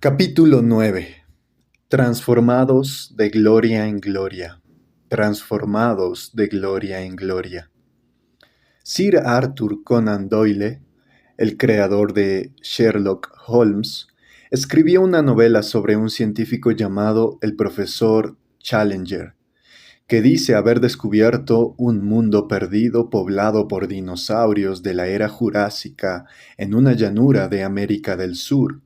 Capítulo 9. Transformados de gloria en gloria. Transformados de gloria en gloria. Sir Arthur Conan Doyle, el creador de Sherlock Holmes, escribió una novela sobre un científico llamado el profesor Challenger, que dice haber descubierto un mundo perdido poblado por dinosaurios de la era Jurásica en una llanura de América del Sur.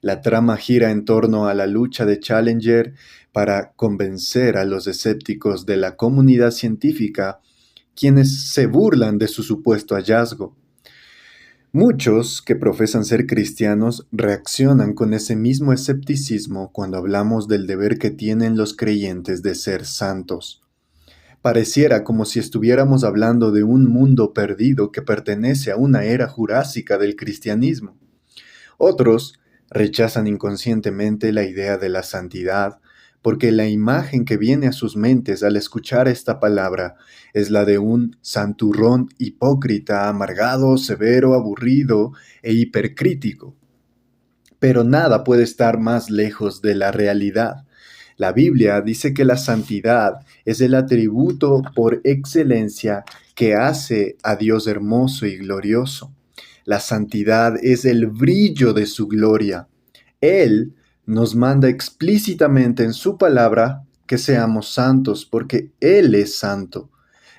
La trama gira en torno a la lucha de Challenger para convencer a los escépticos de la comunidad científica, quienes se burlan de su supuesto hallazgo. Muchos que profesan ser cristianos reaccionan con ese mismo escepticismo cuando hablamos del deber que tienen los creyentes de ser santos. Pareciera como si estuviéramos hablando de un mundo perdido que pertenece a una era jurásica del cristianismo. Otros rechazan inconscientemente la idea de la santidad, porque la imagen que viene a sus mentes al escuchar esta palabra es la de un santurrón hipócrita, amargado, severo, aburrido e hipercrítico. Pero nada puede estar más lejos de la realidad. La Biblia dice que la santidad es el atributo por excelencia que hace a Dios hermoso y glorioso. La santidad es el brillo de su gloria. Él nos manda explícitamente en su palabra que seamos santos porque Él es santo.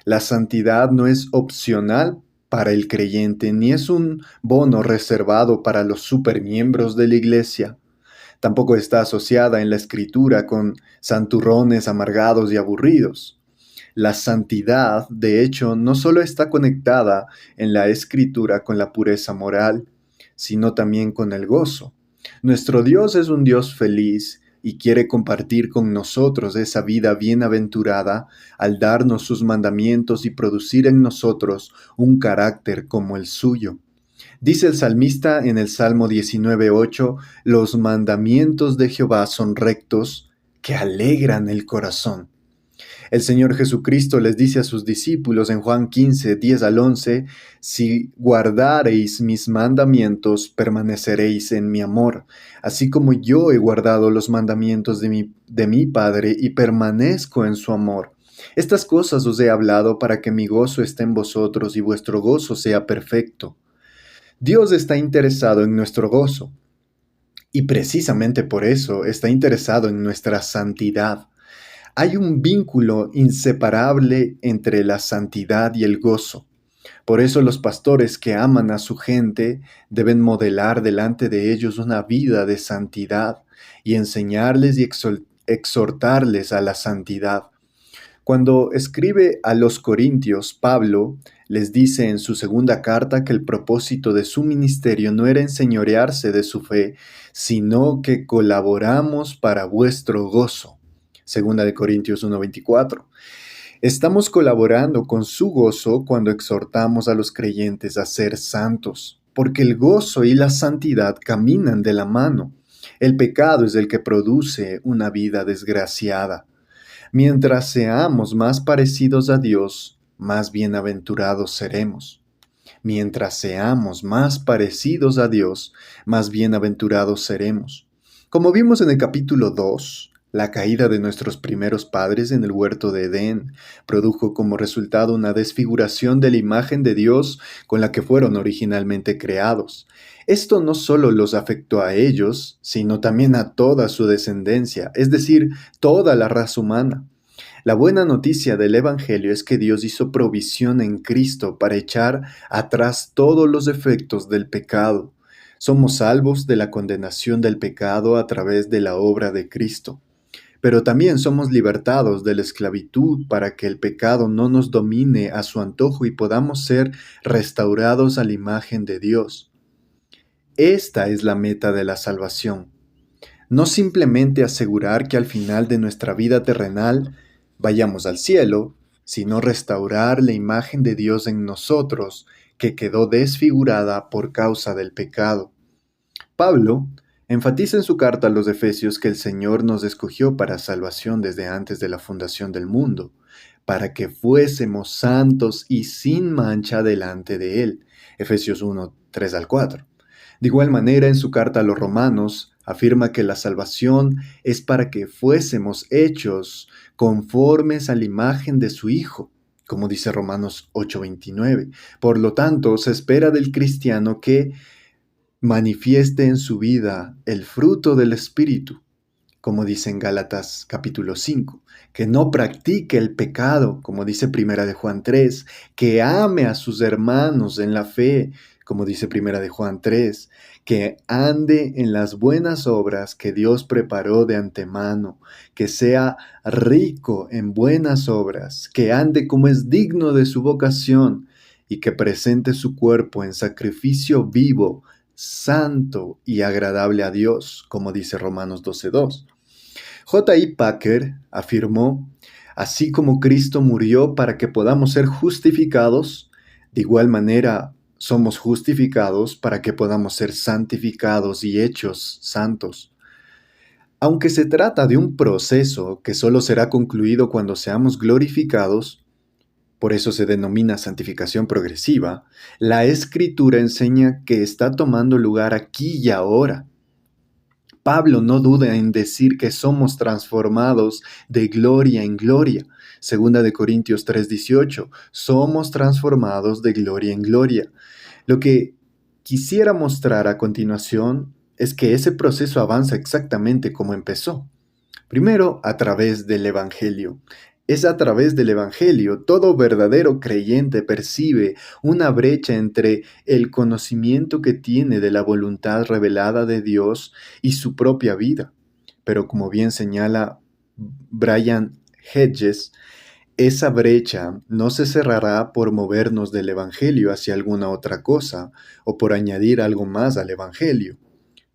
La santidad no es opcional para el creyente ni es un bono reservado para los supermiembros de la iglesia. Tampoco está asociada en la Escritura con santurrones amargados y aburridos. La santidad, de hecho, no solo está conectada en la Escritura con la pureza moral, sino también con el gozo. Nuestro Dios es un Dios feliz y quiere compartir con nosotros esa vida bienaventurada al darnos sus mandamientos y producir en nosotros un carácter como el suyo. Dice el salmista en el Salmo 19:8, los mandamientos de Jehová son rectos, que alegran el corazón. El Señor Jesucristo les dice a sus discípulos en Juan 15:10-11, si guardareis mis mandamientos, permaneceréis en mi amor, así como yo he guardado los mandamientos de mi Padre y permanezco en su amor. Estas cosas os he hablado para que mi gozo esté en vosotros y vuestro gozo sea perfecto. Dios está interesado en nuestro gozo y precisamente por eso está interesado en nuestra santidad. Hay un vínculo inseparable entre la santidad y el gozo. Por eso los pastores que aman a su gente deben modelar delante de ellos una vida de santidad y enseñarles y exhortarles a la santidad. Cuando escribe a los Corintios, Pablo les dice en su segunda carta que el propósito de su ministerio no era enseñorearse de su fe, sino que colaboramos para vuestro gozo. Segunda de Corintios 1:24. Estamos colaborando con su gozo cuando exhortamos a los creyentes a ser santos, porque el gozo y la santidad caminan de la mano. El pecado es el que produce una vida desgraciada. Mientras seamos más parecidos a Dios, más bienaventurados seremos. Mientras seamos más parecidos a Dios, más bienaventurados seremos. Como vimos en el capítulo 2, la caída de nuestros primeros padres en el huerto de Edén produjo como resultado una desfiguración de la imagen de Dios con la que fueron originalmente creados. Esto no solo los afectó a ellos, sino también a toda su descendencia, es decir, toda la raza humana. La buena noticia del Evangelio es que Dios hizo provisión en Cristo para echar atrás todos los efectos del pecado. Somos salvos de la condenación del pecado a través de la obra de Cristo. Pero también somos libertados de la esclavitud para que el pecado no nos domine a su antojo y podamos ser restaurados a la imagen de Dios. Esta es la meta de la salvación. No simplemente asegurar que al final de nuestra vida terrenal vayamos al cielo, sino restaurar la imagen de Dios en nosotros, que quedó desfigurada por causa del pecado. Pablo enfatiza en su carta a los Efesios que el Señor nos escogió para salvación desde antes de la fundación del mundo, para que fuésemos santos y sin mancha delante de Él. Efesios 1:3-4. De igual manera, en su carta a los Romanos, Afirma que la salvación es para que fuésemos hechos conformes a la imagen de su Hijo, como dice Romanos 8:29. Por lo tanto, se espera del cristiano que manifieste en su vida el fruto del Espíritu, como dice en Gálatas capítulo 5, que no practique el pecado, como dice Primera de Juan 3, que ame a sus hermanos en la fe, como dice Primera de Juan 3, que ande en las buenas obras que Dios preparó de antemano, que sea rico en buenas obras, que ande como es digno de su vocación y que presente su cuerpo en sacrificio vivo, santo y agradable a Dios, como dice Romanos 12:2. J.I. Packer afirmó, así como Cristo murió para que podamos ser justificados, de igual manera somos justificados para que podamos ser santificados y hechos santos. Aunque se trata de un proceso que solo será concluido cuando seamos glorificados, por eso se denomina santificación progresiva, la Escritura enseña que está tomando lugar aquí y ahora. Pablo no duda en decir que somos transformados de gloria en gloria. Segunda de Corintios 3:18, somos transformados de gloria en gloria. Lo que quisiera mostrar a continuación es que ese proceso avanza exactamente como empezó. Primero, a través del Evangelio. Es a través del Evangelio. Todo verdadero creyente percibe una brecha entre el conocimiento que tiene de la voluntad revelada de Dios y su propia vida. Pero como bien señala Brian Hedges, esa brecha no se cerrará por movernos del Evangelio hacia alguna otra cosa o por añadir algo más al Evangelio.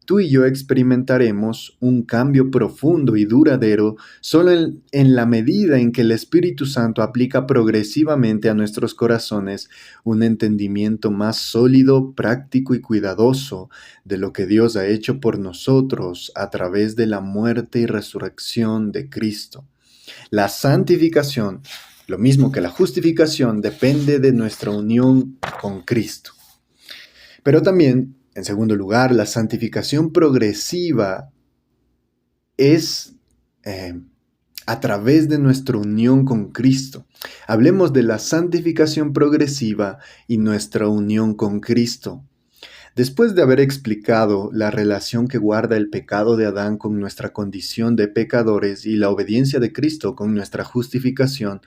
Tú y yo experimentaremos un cambio profundo y duradero solo en la medida en que el Espíritu Santo aplica progresivamente a nuestros corazones un entendimiento más sólido, práctico y cuidadoso de lo que Dios ha hecho por nosotros a través de la muerte y resurrección de Cristo. La santificación, lo mismo que la justificación, depende de nuestra unión con Cristo. Pero también, en segundo lugar, la santificación progresiva es a través de nuestra unión con Cristo. Hablemos de la santificación progresiva y nuestra unión con Cristo. Después de haber explicado la relación que guarda el pecado de Adán con nuestra condición de pecadores y la obediencia de Cristo con nuestra justificación,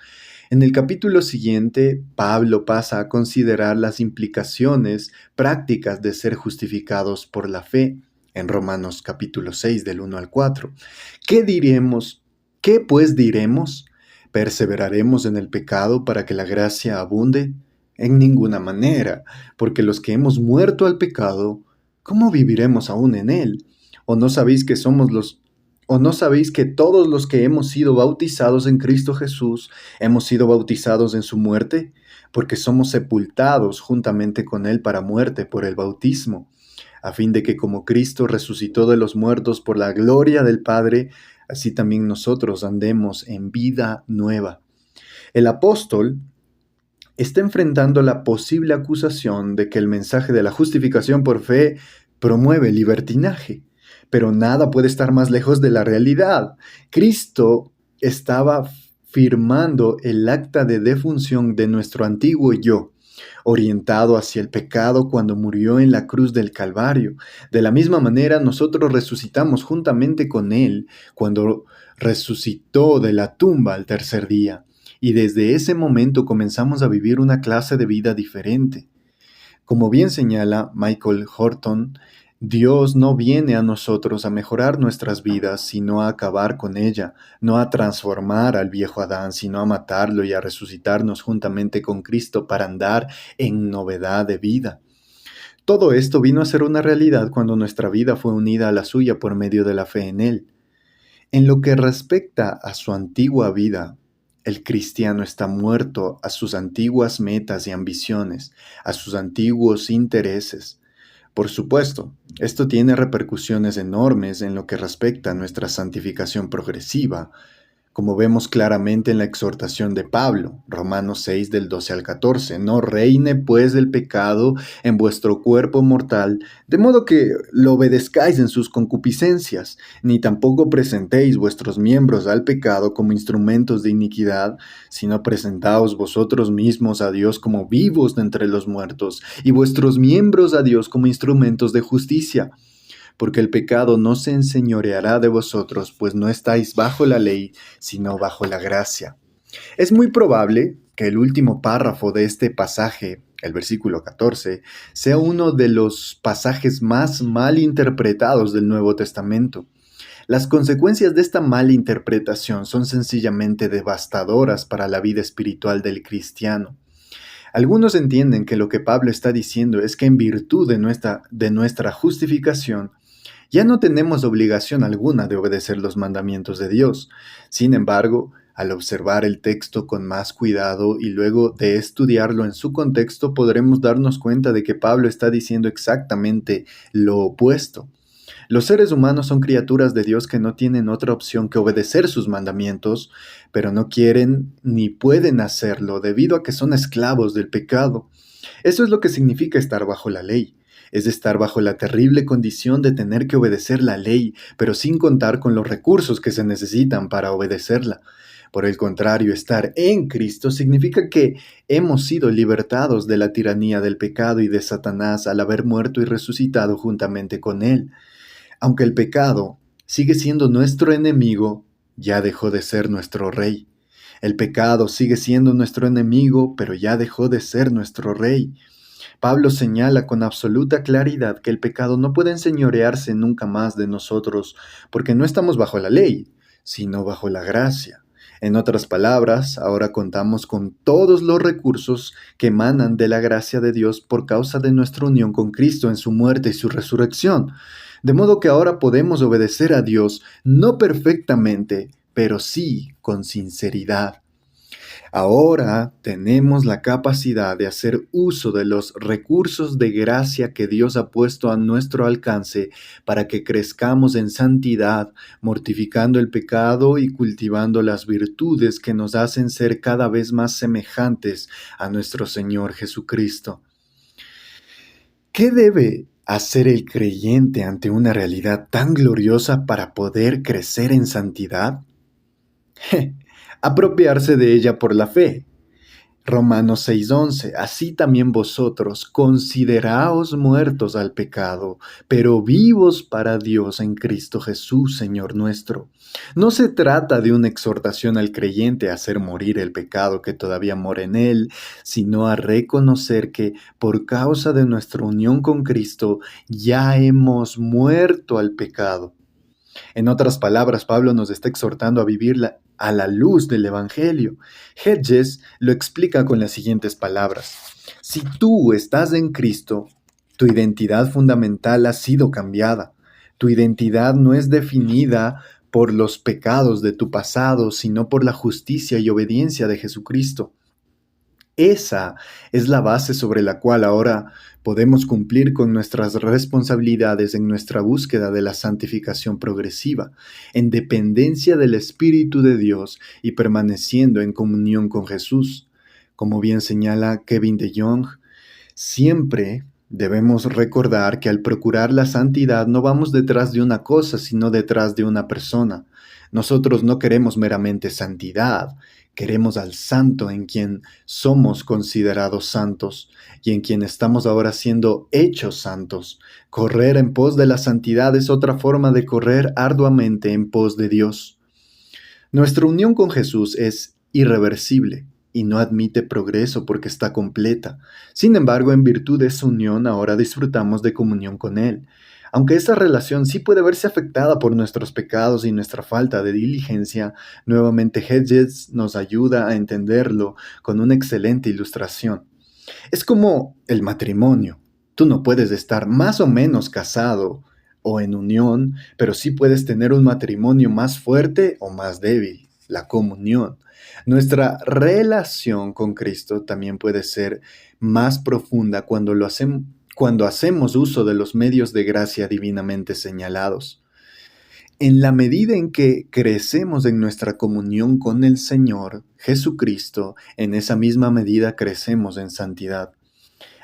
en el capítulo siguiente, Pablo pasa a considerar las implicaciones prácticas de ser justificados por la fe, en Romanos capítulo 6, del 1 al 4. ¿Qué diremos? ¿Qué pues diremos? ¿Perseveraremos en el pecado para que la gracia abunde? En ninguna manera, porque los que hemos muerto al pecado, ¿cómo viviremos aún en él? ¿O no sabéis que todos los que hemos sido bautizados en Cristo Jesús hemos sido bautizados en su muerte? Porque somos sepultados juntamente con él para muerte por el bautismo, a fin de que como Cristo resucitó de los muertos por la gloria del Padre, así también nosotros andemos en vida nueva. El apóstol está enfrentando la posible acusación de que el mensaje de la justificación por fe promueve libertinaje, pero nada puede estar más lejos de la realidad. Cristo estaba firmando el acta de defunción de nuestro antiguo yo, orientado hacia el pecado cuando murió en la cruz del Calvario. De la misma manera, nosotros resucitamos juntamente con Él cuando resucitó de la tumba al tercer día. Y desde ese momento comenzamos a vivir una clase de vida diferente. Como bien señala Michael Horton, Dios no viene a nosotros a mejorar nuestras vidas, sino a acabar con ella, no a transformar al viejo Adán, sino a matarlo y a resucitarnos juntamente con Cristo para andar en novedad de vida. Todo esto vino a ser una realidad cuando nuestra vida fue unida a la suya por medio de la fe en Él. En lo que respecta a su antigua vida, el cristiano está muerto a sus antiguas metas y ambiciones, a sus antiguos intereses. Por supuesto, esto tiene repercusiones enormes en lo que respecta a nuestra santificación progresiva, como vemos claramente en la exhortación de Pablo, Romanos 6 del 12 al 14. No reine pues el pecado en vuestro cuerpo mortal, de modo que lo obedezcáis en sus concupiscencias, ni tampoco presentéis vuestros miembros al pecado como instrumentos de iniquidad, sino presentaos vosotros mismos a Dios como vivos de entre los muertos, y vuestros miembros a Dios como instrumentos de justicia. Porque el pecado no se enseñoreará de vosotros, pues no estáis bajo la ley, sino bajo la gracia. Es muy probable que el último párrafo de este pasaje, el versículo 14, sea uno de los pasajes más mal interpretados del Nuevo Testamento. Las consecuencias de esta mala interpretación son sencillamente devastadoras para la vida espiritual del cristiano. Algunos entienden que lo que Pablo está diciendo es que en virtud de nuestra justificación, ya no tenemos obligación alguna de obedecer los mandamientos de Dios. Sin embargo, al observar el texto con más cuidado y luego de estudiarlo en su contexto, podremos darnos cuenta de que Pablo está diciendo exactamente lo opuesto. Los seres humanos son criaturas de Dios que no tienen otra opción que obedecer sus mandamientos, pero no quieren ni pueden hacerlo debido a que son esclavos del pecado. Eso es lo que significa estar bajo la ley. Es estar bajo la terrible condición de tener que obedecer la ley, pero sin contar con los recursos que se necesitan para obedecerla. Por el contrario, estar en Cristo significa que hemos sido libertados de la tiranía del pecado y de Satanás al haber muerto y resucitado juntamente con Él. Aunque el pecado sigue siendo nuestro enemigo, ya dejó de ser nuestro rey. El pecado sigue siendo nuestro enemigo, pero ya dejó de ser nuestro rey. Pablo señala con absoluta claridad que el pecado no puede enseñorearse nunca más de nosotros, porque no estamos bajo la ley, sino bajo la gracia. En otras palabras, ahora contamos con todos los recursos que emanan de la gracia de Dios por causa de nuestra unión con Cristo en su muerte y su resurrección. De modo que ahora podemos obedecer a Dios, no perfectamente, pero sí con sinceridad. Ahora tenemos la capacidad de hacer uso de los recursos de gracia que Dios ha puesto a nuestro alcance para que crezcamos en santidad, mortificando el pecado y cultivando las virtudes que nos hacen ser cada vez más semejantes a nuestro Señor Jesucristo. ¿Qué debe hacer el creyente ante una realidad tan gloriosa para poder crecer en santidad? Apropiarse de ella por la fe. Romanos 6:11, así también vosotros consideraos muertos al pecado, pero vivos para Dios en Cristo Jesús, Señor nuestro. No se trata de una exhortación al creyente a hacer morir el pecado que todavía mora en él, sino a reconocer que por causa de nuestra unión con Cristo ya hemos muerto al pecado. En otras palabras, Pablo nos está exhortando a vivir a la luz del Evangelio. Hedges lo explica con las siguientes palabras. Si tú estás en Cristo, tu identidad fundamental ha sido cambiada. Tu identidad no es definida por los pecados de tu pasado, sino por la justicia y obediencia de Jesucristo. Esa es la base sobre la cual ahora podemos cumplir con nuestras responsabilidades en nuestra búsqueda de la santificación progresiva, en dependencia del Espíritu de Dios y permaneciendo en comunión con Jesús. Como bien señala Kevin DeYoung, siempre debemos recordar que al procurar la santidad no vamos detrás de una cosa, sino detrás de una persona. Nosotros no queremos meramente santidad, queremos al santo en quien somos considerados santos y en quien estamos ahora siendo hechos santos. Correr en pos de la santidad es otra forma de correr arduamente en pos de Dios. Nuestra unión con Jesús es irreversible y no admite progreso porque está completa. Sin embargo, en virtud de esa unión ahora disfrutamos de comunión con Él. Aunque esa relación sí puede verse afectada por nuestros pecados y nuestra falta de diligencia, nuevamente Hedges nos ayuda a entenderlo con una excelente ilustración. Es como el matrimonio. Tú no puedes estar más o menos casado o en unión, pero sí puedes tener un matrimonio más fuerte o más débil, la comunión. Nuestra relación con Cristo también puede ser más profunda cuando hacemos uso de los medios de gracia divinamente señalados. en la medida en que crecemos en nuestra comunión con el Señor Jesucristo, en esa misma medida crecemos en santidad.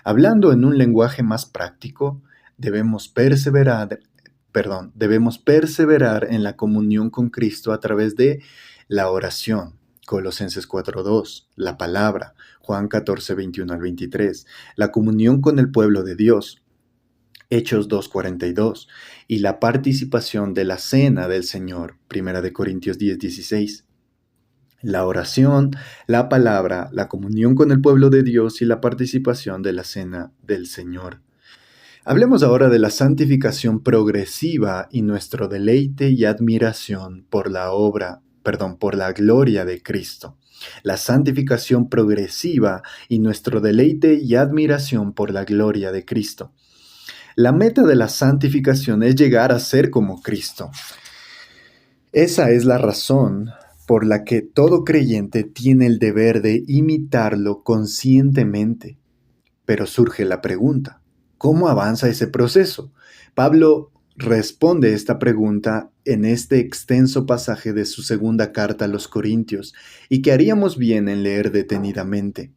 Hablando en un lenguaje más práctico, debemos perseverar en la comunión con Cristo a través de la oración. Colosenses 4:2, la palabra, Juan 14:21 al 23, la comunión con el pueblo de Dios, Hechos 2:42, y la participación de la cena del Señor, 1 Corintios 10:16. La oración, la palabra, la comunión con el pueblo de Dios y la participación de la cena del Señor. Hablemos ahora de la santificación progresiva y nuestro deleite y admiración por por la gloria de Cristo. La santificación progresiva y nuestro deleite y admiración por la gloria de Cristo. La meta de la santificación es llegar a ser como Cristo. Esa es la razón por la que todo creyente tiene el deber de imitarlo conscientemente. Pero surge la pregunta, ¿cómo avanza ese proceso? Pablo responde esta pregunta en este extenso pasaje de su segunda carta a los Corintios y que haríamos bien en leer detenidamente.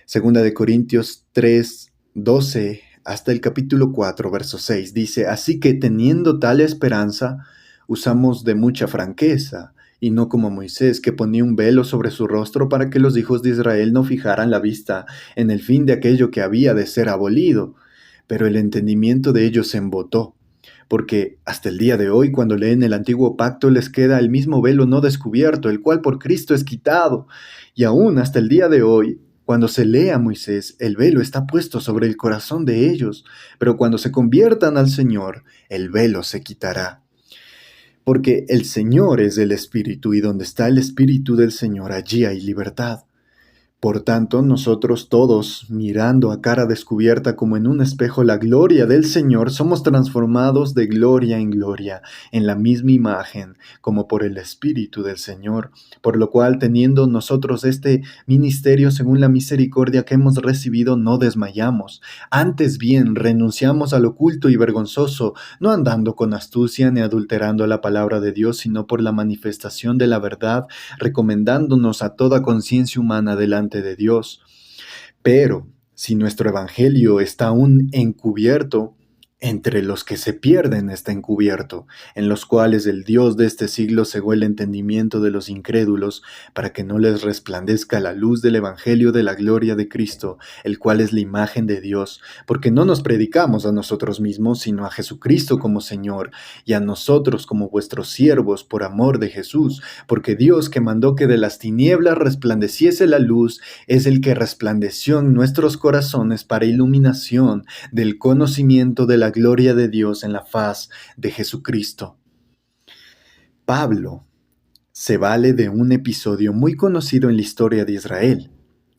Segunda de Corintios 3:12 hasta el capítulo 4, verso 6 dice, así que teniendo tal esperanza, usamos de mucha franqueza, y no como Moisés, que ponía un velo sobre su rostro para que los hijos de Israel no fijaran la vista en el fin de aquello que había de ser abolido. Pero el entendimiento de ellos se embotó, porque hasta el día de hoy, cuando leen el antiguo pacto, les queda el mismo velo no descubierto, el cual por Cristo es quitado. Y aún hasta el día de hoy, cuando se lee a Moisés, el velo está puesto sobre el corazón de ellos, pero cuando se conviertan al Señor, el velo se quitará. Porque el Señor es el Espíritu, y donde está el Espíritu del Señor, allí hay libertad. Por tanto, nosotros todos, mirando a cara descubierta como en un espejo la gloria del Señor, somos transformados de gloria en gloria, en la misma imagen, como por el Espíritu del Señor. Por lo cual, teniendo nosotros este ministerio según la misericordia que hemos recibido, no desmayamos. Antes bien, renunciamos al oculto y vergonzoso, no andando con astucia ni adulterando la palabra de Dios, sino por la manifestación de la verdad, recomendándonos a toda conciencia humana delante de Dios. Pero si nuestro evangelio está aún encubierto, entre los que se pierden está encubierto, en los cuales el Dios de este siglo cegó el entendimiento de los incrédulos, para que no les resplandezca la luz del evangelio de la gloria de Cristo, el cual es la imagen de Dios, porque no nos predicamos a nosotros mismos, sino a Jesucristo como Señor, y a nosotros como vuestros siervos por amor de Jesús, porque Dios, que mandó que de las tinieblas resplandeciese la luz, es el que resplandeció en nuestros corazones para iluminación del conocimiento de la gloria de Dios en la faz de Jesucristo. Pablo se vale de un episodio muy conocido en la historia de Israel.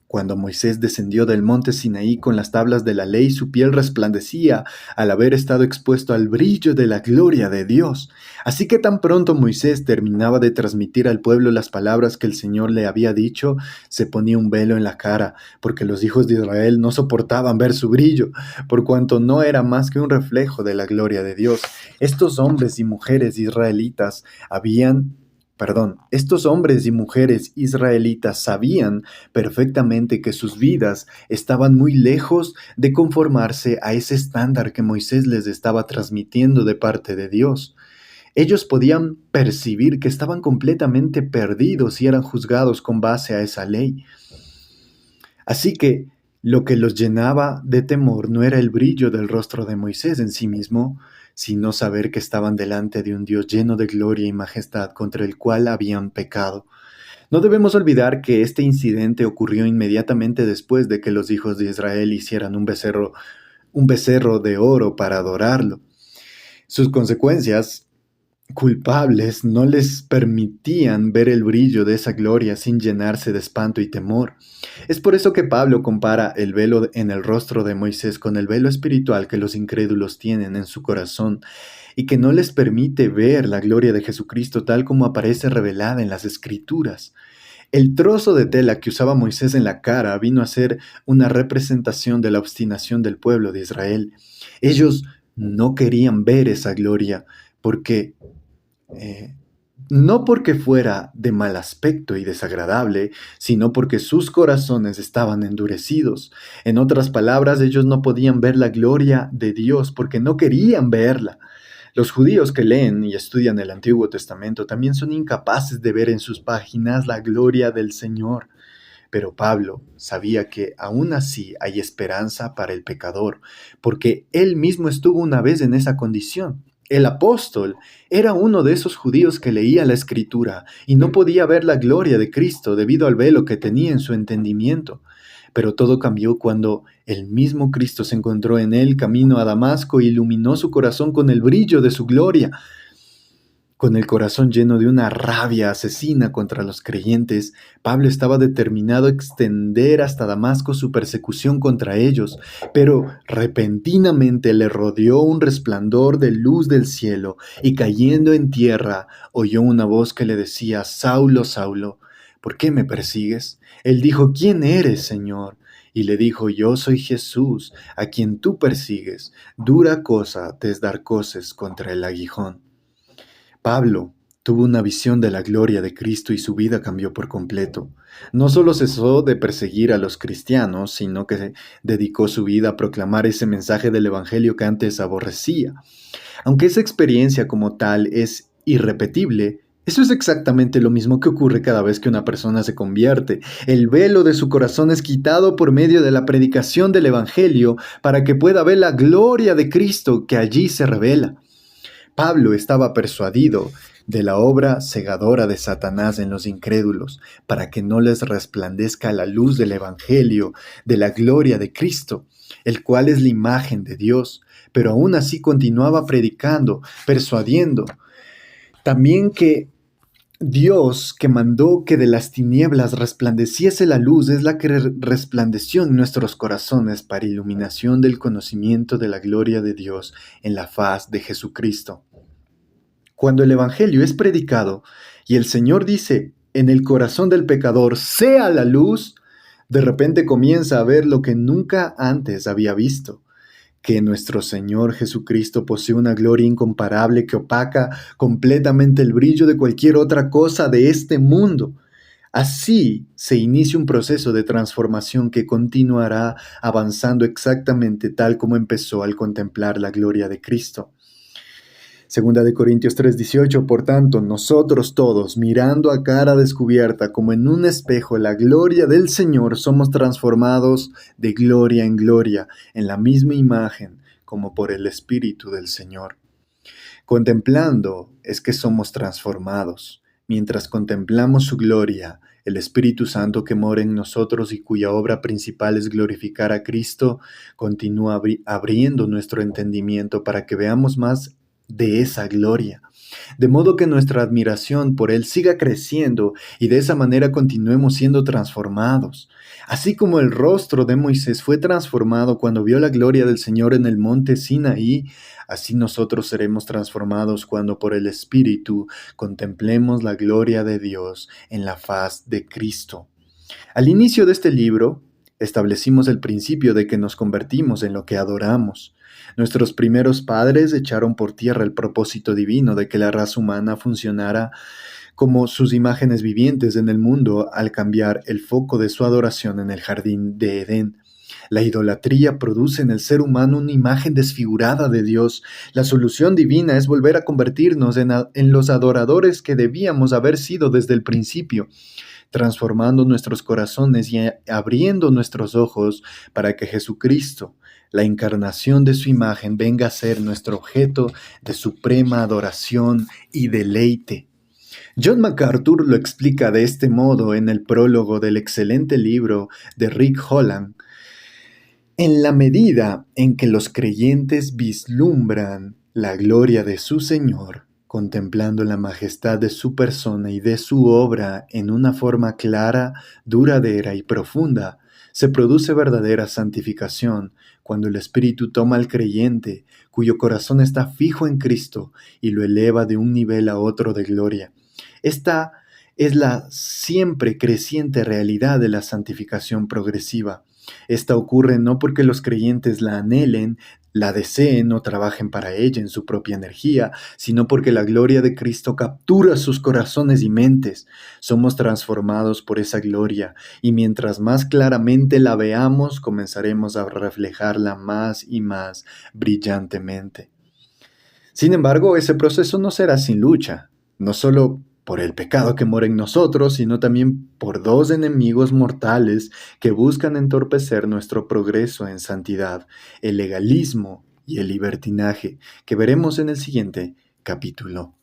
Cuando Moisés descendió del monte Sinaí con las tablas de la ley, su piel resplandecía al haber estado expuesto al brillo de la gloria de Dios. Así que tan pronto Moisés terminaba de transmitir al pueblo las palabras que el Señor le había dicho, se ponía un velo en la cara, porque los hijos de Israel no soportaban ver su brillo, por cuanto no era más que un reflejo de la gloria de Dios. Estos hombres y mujeres israelitas sabían perfectamente que sus vidas estaban muy lejos de conformarse a ese estándar que Moisés les estaba transmitiendo de parte de Dios. Ellos podían percibir que estaban completamente perdidos y eran juzgados con base a esa ley. Así que lo que los llenaba de temor no era el brillo del rostro de Moisés en sí mismo, sino saber que estaban delante de un Dios lleno de gloria y majestad contra el cual habían pecado. No debemos olvidar que este incidente ocurrió inmediatamente después de que los hijos de Israel hicieran un becerro de oro para adorarlo. Sus consecuencias culpables no les permitían ver el brillo de esa gloria sin llenarse de espanto y temor. Es por eso que Pablo compara el velo en el rostro de Moisés con el velo espiritual que los incrédulos tienen en su corazón y que no les permite ver la gloria de Jesucristo tal como aparece revelada en las Escrituras. El trozo de tela que usaba Moisés en la cara vino a ser una representación de la obstinación del pueblo de Israel. Ellos no querían ver esa gloria porque eh, no porque fuera de mal aspecto y desagradable, sino porque sus corazones estaban endurecidos. En otras palabras, ellos no podían ver la gloria de Dios porque no querían verla. Los judíos que leen y estudian el Antiguo Testamento también son incapaces de ver en sus páginas la gloria del Señor. Pero Pablo sabía que aún así hay esperanza para el pecador, porque él mismo estuvo una vez en esa condición. El apóstol era uno de esos judíos que leía la Escritura y no podía ver la gloria de Cristo debido al velo que tenía en su entendimiento. Pero todo cambió cuando el mismo Cristo se encontró en él camino a Damasco e iluminó su corazón con el brillo de su gloria. Con el corazón lleno de una rabia asesina contra los creyentes, Pablo estaba determinado a extender hasta Damasco su persecución contra ellos, pero repentinamente le rodeó un resplandor de luz del cielo, y cayendo en tierra, oyó una voz que le decía: Saulo, Saulo, ¿por qué me persigues? Él dijo: ¿Quién eres, Señor? Y le dijo: Yo soy Jesús, a quien tú persigues. Dura cosa te es dar coces contra el aguijón. Pablo tuvo una visión de la gloria de Cristo y su vida cambió por completo. No solo cesó de perseguir a los cristianos, sino que dedicó su vida a proclamar ese mensaje del Evangelio que antes aborrecía. Aunque esa experiencia como tal es irrepetible, eso es exactamente lo mismo que ocurre cada vez que una persona se convierte. El velo de su corazón es quitado por medio de la predicación del Evangelio para que pueda ver la gloria de Cristo que allí se revela. Pablo estaba persuadido de la obra cegadora de Satanás en los incrédulos, para que no les resplandezca la luz del Evangelio, de la gloria de Cristo, el cual es la imagen de Dios. Pero aún así continuaba predicando, persuadiendo. También que Dios, que mandó que de las tinieblas resplandeciese la luz, es la que resplandeció en nuestros corazones para iluminación del conocimiento de la gloria de Dios en la faz de Jesucristo. Cuando el Evangelio es predicado y el Señor dice en el corazón del pecador: sea la luz, de repente comienza a ver lo que nunca antes había visto, que nuestro Señor Jesucristo posee una gloria incomparable que opaca completamente el brillo de cualquier otra cosa de este mundo. Así se inicia un proceso de transformación que continuará avanzando exactamente tal como empezó al contemplar la gloria de Cristo. Segunda de Corintios 3:18, por tanto, nosotros todos, mirando a cara descubierta como en un espejo la gloria del Señor, somos transformados de gloria en gloria, en la misma imagen, como por el Espíritu del Señor. Contemplando es que somos transformados. Mientras contemplamos su gloria, el Espíritu Santo que mora en nosotros y cuya obra principal es glorificar a Cristo, continúa abriendo nuestro entendimiento para que veamos más de esa gloria, de modo que nuestra admiración por Él siga creciendo y de esa manera continuemos siendo transformados. Así como el rostro de Moisés fue transformado cuando vio la gloria del Señor en el monte Sinaí, así nosotros seremos transformados cuando por el Espíritu contemplemos la gloria de Dios en la faz de Cristo. Al inicio de este libro, establecimos el principio de que nos convertimos en lo que adoramos. Nuestros primeros padres echaron por tierra el propósito divino de que la raza humana funcionara como sus imágenes vivientes en el mundo al cambiar el foco de su adoración en el jardín de Edén. La idolatría produce en el ser humano una imagen desfigurada de Dios. La solución divina es volver a convertirnos en los adoradores que debíamos haber sido desde el principio, transformando nuestros corazones y abriendo nuestros ojos para que Jesucristo, la encarnación de su imagen, venga a ser nuestro objeto de suprema adoración y deleite. John MacArthur lo explica de este modo en el prólogo del excelente libro de Rick Holland. En la medida en que los creyentes vislumbran la gloria de su Señor, contemplando la majestad de su persona y de su obra en una forma clara, duradera y profunda, se produce verdadera santificación cuando el Espíritu toma al creyente, cuyo corazón está fijo en Cristo, y lo eleva de un nivel a otro de gloria. Esta es la siempre creciente realidad de la santificación progresiva. Esta ocurre no porque los creyentes la anhelen, la deseen o trabajen para ella en su propia energía, sino porque la gloria de Cristo captura sus corazones y mentes. Somos transformados por esa gloria, y mientras más claramente la veamos, comenzaremos a reflejarla más y más brillantemente. Sin embargo, ese proceso no será sin lucha, no solo por el pecado que mora en nosotros, sino también por dos enemigos mortales que buscan entorpecer nuestro progreso en santidad, el legalismo y el libertinaje, que veremos en el siguiente capítulo.